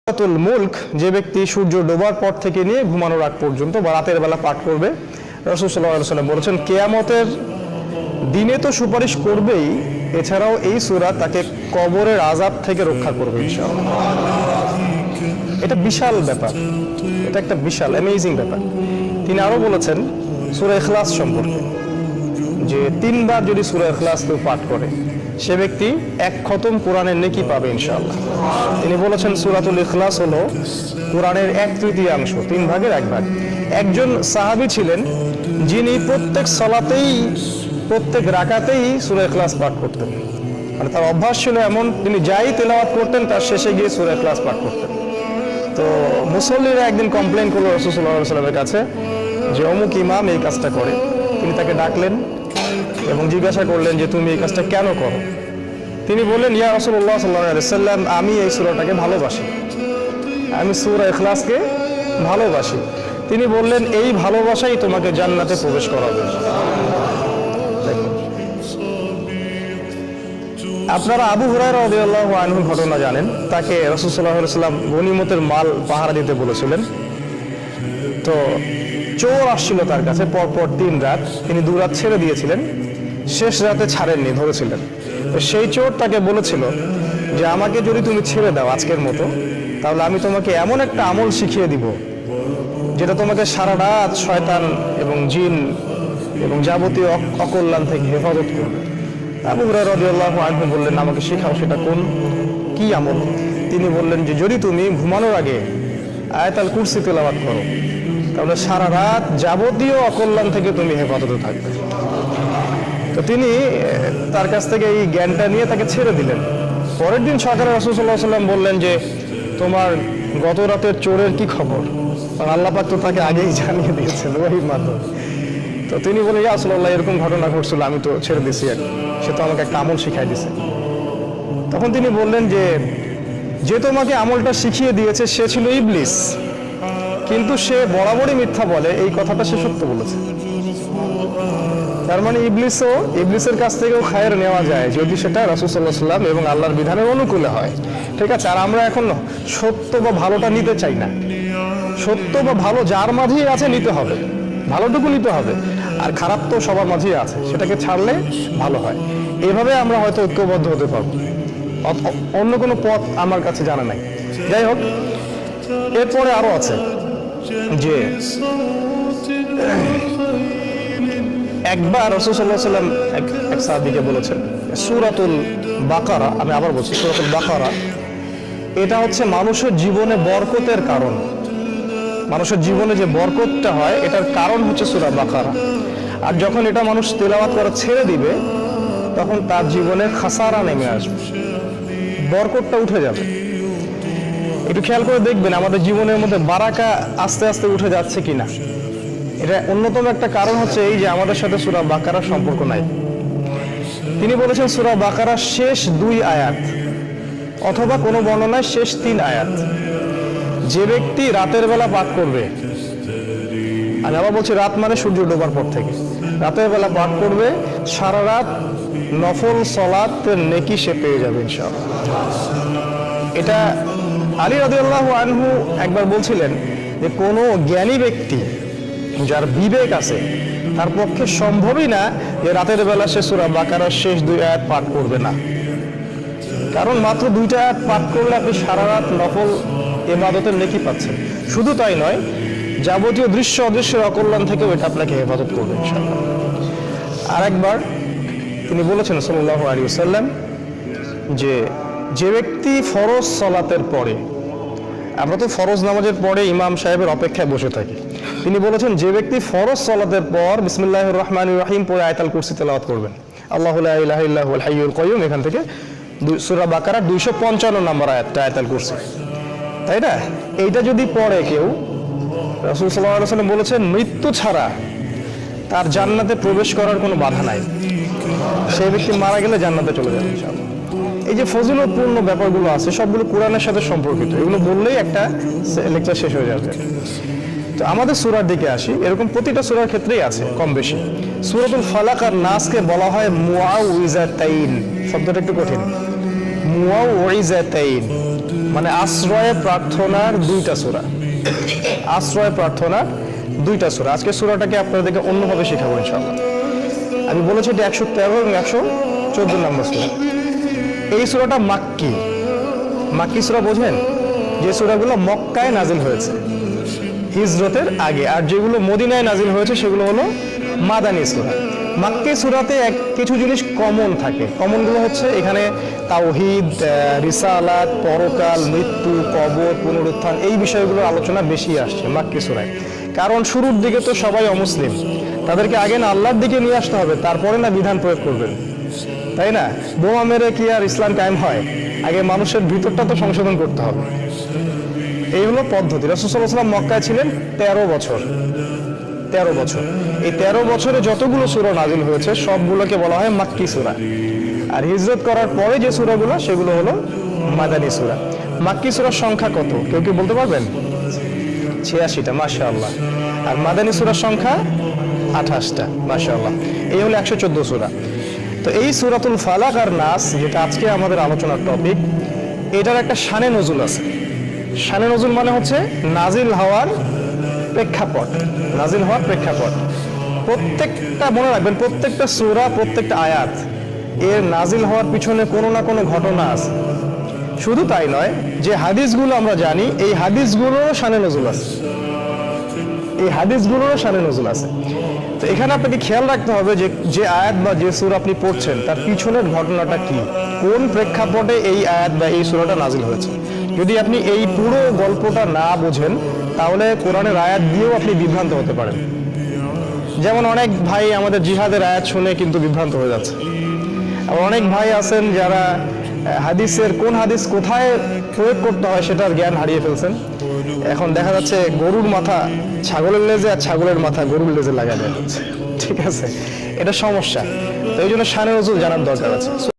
সূরাতুল মুলক যে ব্যক্তি সূর্য ডোবার পর থেকে নিয়ে ঘুমানোর আগ পর্যন্ত বা রাতের বেলা পাঠ করবে, রাসূল সাল্লাল্লাহু আলাইহি ওয়াসাল্লাম বলেছেন কিয়ামতের দিনে তো সুপারিশ করবেই, এছাড়াও এই সূরা তাকে কবরের আযাব থেকে রক্ষা করবে ইনশাআল্লাহ। এটা বিশাল ব্যাপার, এটা একটা বিশাল অ্যামেজিং ব্যাপার। তিনি আরো বলেছেন সূরা ইখলাস সম্পর্কে যে 3 বার যদি সূরা ইখলাস কেউ পাঠ করে সে ব্যক্তি 1 খতম কোরআনের নেকি পাবে ইনশাআল্লাহ। তিনি বলেছেন সূরাতুল ইখলাস হলো কোরআনের 1/3, 3 ভাগের 1 ভাগ। একজন সাহাবী ছিলেন যিনি প্রত্যেক সালাতেই প্রত্যেক রাকাতেই সূরা ইখলাস পাঠ করতেন, মানে তার অভ্যাস ছিল এমন, তিনি যাই তেলাওয়াত করতেন তার শেষে গিয়ে সূরা ইখলাস পাঠ করতেন। তো মুসল্লিরা একদিন কমপ্লেইন করলো রাসূল সাল্লাল্লাহু আলাইহি ওয়াসাল্লামের কাছে যে অমুক ইমাম এই কাজটা করে। তিনি তাকে ডাকলেন এবং জিজ্ঞাসা করলেন যে তুমি এই কাজটা কেন করো? তিনি বললেন ইয়া রাসূলুল্লাহ সাল্লাল্লাহু আলাইহি ওয়াসাল্লাম, আমি এই সূরাটাকে ভালোবাসি, আমি সূরা ইখলাসকে ভালোবাসি। তিনি বললেন এই ভালোবাসাই তোমাকে জান্নাতে প্রবেশ করাবে। আপনারা আবু হুরায়রা রাদিয়াল্লাহু আনহু ঘটনা জানেন, তাকে রাসূল সাল্লাল্লাহু আলাইহি ওয়াসাল্লাম গনিমতের মাল পাহারা দিতে বলেছিলেন। তো চোর আসছিল তার কাছে পরপর 3 রাত, তিনি 2 রাত ছেড়ে দিয়েছিলেন, শেষ রাতে ছাড়েননি, ধরেছিলেন। তো সেই চোর তাকে বলেছিল যে আমাকে যদি তুমি ছেড়ে দাও আজকের মতো, তাহলে আমি তোমাকে এমন একটা আমল শিখিয়ে দিব যেটা তোমাকে সারা রাত শয়তান এবং জিন এবং যাবতীয় অকল্যাণ থেকে হেফাজত করবে। আবু হুরায়রা রাদিয়াল্লাহু আনহু বললেন আমাকে শেখাও, সেটা কি আমল? তিনি বললেন যে যদি তুমি ঘুমানোর আগে আয়াতুল কুরসি তেলাওয়াত করো তাহলে সারা রাত যাবতীয় অকল্যাণ থেকে তুমি হেফাজতে থাকবে। তো তিনি তার কাছ থেকে এই জ্ঞানটা নিয়ে তাকে ছেড়ে দিলেন। পরের দিন সকালে রাসূল সাল্লাল্লাহু আলাইহি ওয়াসাল্লাম বললেন যে তোমার গত রাতের চোরের কি খবর? কারণ আল্লাহ পাক তো তাকে আগেই জানিয়ে দিয়েছেন ওহীর মাধ্যমে। তো তিনি বলে ইয়া রাসূলুল্লাহ এরকম ঘটনা ঘটছিল, আমি তো ছেড়ে দিছি, সে তো আমাকে একটা আমল শিখাই দিয়েছে। তখন তিনি বললেন যে তোমাকে আমলটা শিখিয়ে দিয়েছে সে ছিল ইবলিস, কিন্তু সে বরাবরই মিথ্যা বলে, এই কথাটা সে সত্য বলেছে। তার মানে ইবলিসের কাছ থেকেও খায়ের নেওয়া যায় যদি সেটা রাসূল সাল্লাল্লাহু আলাইহি ওয়াসাল্লাম এবং আল্লাহর বিধানের অনুকূলে হয়। ঠিক আছে, আর আমরা এখন সত্য বা ভালোটা নিতে চাই না। সত্য বা ভালো যার মাঝেই আছে নিতে হবে, ভালোটুকু নিতে হবে, আর খারাপ তো সবার মাঝেই আছে, সেটাকে ছাড়লে ভালো হয়। এভাবে আমরা হয়তো ঐক্যবদ্ধ হতে পারবো, অন্য কোনো পথ আমার কাছে জানা নাই। যাই হোক, এরপরে আরো আছে যে একবার রাসূল সাল্লাল্লাহু আলাইহি ওয়াসাল্লাম এক সাহাবীকে বলেছেন সূরাতুল বাকারা, আমি আবার বলছি সূরাতুল বাকারা এটা হচ্ছে মানুষের জীবনে বরকতের কারণ। মানুষের জীবনে যে বরকতটা হয় এটার কারণ হচ্ছে সূরা বাকারা। আর যখন এটা মানুষ তেলাওয়াত করা ছেড়ে দিবে তখন তার জীবনে খাসারা নেমে আসবে, বরকতটা উঠে যাবে। একটু খেয়াল করে দেখবেন আমাদের জীবনের মধ্যে বারাকা আস্তে আস্তে উঠে যাচ্ছে কিনা। এটা অন্যতম একটা কারণ হচ্ছে এই যে আমাদের সাথে সূরা বাকারার সম্পর্ক নাই। তিনি বলেছেন সূরা বাকারার শেষ 2 আয়াত অথবা কোনো বর্ণনায় শেষ 3 আয়াত যে ব্যক্তি রাতের বেলা পাঠ করবে, আমি আবার বলছি রাত মানে সূর্য ডোবার পর থেকে, রাতের বেলা পাঠ করবে, সারা রাত নফল সালাতের নেকি সে পেয়ে যাবে ইনশাআল্লাহ। এটা আলী রাদিয়াল্লাহু আনহু একবার বলছিলেন যে কোনো জ্ঞানী ব্যক্তি যার বিবেক আছে তার পক্ষে সম্ভবই না যে রাতের বেলা সে সূরা বাকারার শেষ 2 আয়াত পাঠ করবে না, কারণ মাত্র 2টা আয়াত পাঠ করলে আপনি সারা রাত নফল ইবাদতের নেকি পাচ্ছেন। শুধু তাই নয়, যাবতীয় দৃশ্য অদৃশ্যের অকল্যাণ থেকেও এটা আপনাকে হেফাজত করবে ইনশাআল্লাহ। আরেকবার তিনি বলেছেন সাল্লাল্লাহু আলাইহি ওয়াসাল্লাম যে ব্যক্তি ফরজ সালাতের পরে, আমরা তো ফরজ নামাজের পরে ইমাম সাহেবের অপেক্ষায় বসে থাকি, তিনি বলেছেন যে ব্যক্তি ফরজ সালাতের পর বিসমিল্লাহির রহমানির রহিম পড়ে আয়াতুল কুরসি তেলাওয়াত করবেন, আল্লাহু লা ইলাহা ইল্লা হুয়াল হাইয়ুল কাইয়্যুম, এখান থেকে সূরা বাকারা 255 নম্বর আয়াতটা আয়াতুল কুরসি, তাই না? এইটা যদি পড়ে কেউ, রাসূল সাল্লাল্লাহু আলাইহি ওয়াসাল্লাম বলেছেন মৃত্যু ছাড়া তার জান্নাতে প্রবেশ করার কোনো বাধা নাই, সেই ব্যক্তি মারা গেলে জান্নাতে চলে যাবে ইনশাআল্লাহ। এই যে ফজিলতপূর্ণ ব্যাপারগুলো আছে সবগুলো কোরআনের সাথে সম্পর্কিত, এগুলো বললেই একটা লেকচার শেষ হয়ে যাবে। তো আমাদের সূরার দিকে আসি, এরকম প্রতিটা সূরার ক্ষেত্রেই আছে কম বেশি। সূরাতুল ফালাক আর নাসকে বলা হয় মুআউযিজাতাইন, শব্দটা একটু কঠিন, মুআউযিজাতাইন। মানে আশ্রয় প্রার্থনার দুইটা সূরা, আশ্রয় প্রার্থনার দুইটা সূরা। আজকে সূরাটাকে আপনাদেরকে অন্যভাবে শেখাবো ইনশাআল্লাহ। আমি বলেছি এটা 113 এবং 114 নম্বর সূরা। এই সূরাটা মাক্কি, মাক্কি সূরা বোঝেন? যে সূরাগুলো মক্কায় নাজিল হয়েছে হিজরতের আগে, আর যেগুলো মদিনায় নাজিল হয়েছে সেগুলো হলো মাদানী সূরা। মাক্কি সূরাতে কিছু জিনিস কমন থাকে। কমনগুলো হচ্ছে এখানে তাওহীদ, রিসালাত, পরকাল, মৃত্যু, কবর, পুনরুত্থান, এই বিষয়গুলোর আলোচনা বেশি আসছে মাক্কি সূরায়। কারণ শুরুর দিকে তো সবাই অমুসলিম, তাদেরকে আগে না আল্লাহর দিকে নিয়ে আসতে হবে, তারপরে না বিধান প্রয়োগ করবেন, তাই না? বোমা মেরে কি আর ইসলাম কায়েম হয়? আগে মানুষের ভিতরটা তো সংশোধন করতে হবে। এই হলো পদ্ধতি। রাসূল সাল্লাল্লাহু আলাইহি ওয়াসাল্লাম মক্কায় ছিলেন 13 বছর। 13 বছর। এই 13 বছরে যতগুলো সূরা নাজিল হয়েছে সবগুলোকে বলা হয় মাক্কি সূরা। আর হিজরত করার পরে যে সূরাগুলো সেগুলো হলো মাদানী সূরা। মাক্কি সূরার সংখ্যা কত কেউ কি বলতে পারবেন? 86টা, মাশাআল্লাহ। আর মাদানী সূরার সংখ্যা 28টা, মাশাআল্লাহ। এই হলো 114 সূরা। তো এই সূরাতুল ফালাক আর নাস, যেটা আজকে আমাদের আলোচনার টপিক, এটার একটা শানে নজুল আছে। শানে নজুল মানে হচ্ছে নাজিল হওয়ার প্রেক্ষাপট, নাজিল হওয়ার প্রেক্ষাপট। প্রত্যেকটা মনে রাখবেন, প্রত্যেকটা সূরা, প্রত্যেকটা আয়াত এর নাজিল হওয়ার পিছনে কোনো না কোনো ঘটনা আছে। শুধু তাই নয়, যে হাদিসগুলো আমরা জানি এই হাদিসগুলোরও শানে নজুল আছে, এই হাদিসগুলোরও শানে নজুল আছে। তো এখানে আপনাকে খেয়াল রাখতে হবে যে যে আয়াত বা যে সূরা আপনি পড়ছেন তার পিছনের ঘটনাটা কি, কোন প্রেক্ষাপটে এই আয়াত বা এই সূরাটা নাজিল হয়েছে। যদি আপনি এই পুরো গল্পটা না বোঝেন তাহলে কোরআনের আয়াত দিয়েও আপনি বিভ্রান্ত হতে পারেন। যেমন অনেক ভাই আমাদের জিহাদের আয়াত শুনে কিন্তু বিভ্রান্ত হয়ে যাচ্ছে। আর অনেক ভাই আছেন যারা হাদিসের কোন হাদিস কোথায় প্রয়োগ করতে হয় সেটার জ্ঞান হারিয়ে ফেলছেন। এখন দেখা যাচ্ছে গরুর মাথা ছাগলের লেজে আর ছাগলের মাথা গরুর লেজে লাগানো হচ্ছে। ঠিক আছে, এটা সমস্যা। তো এই জন্য শানে নজুল জানার দরকার আছে।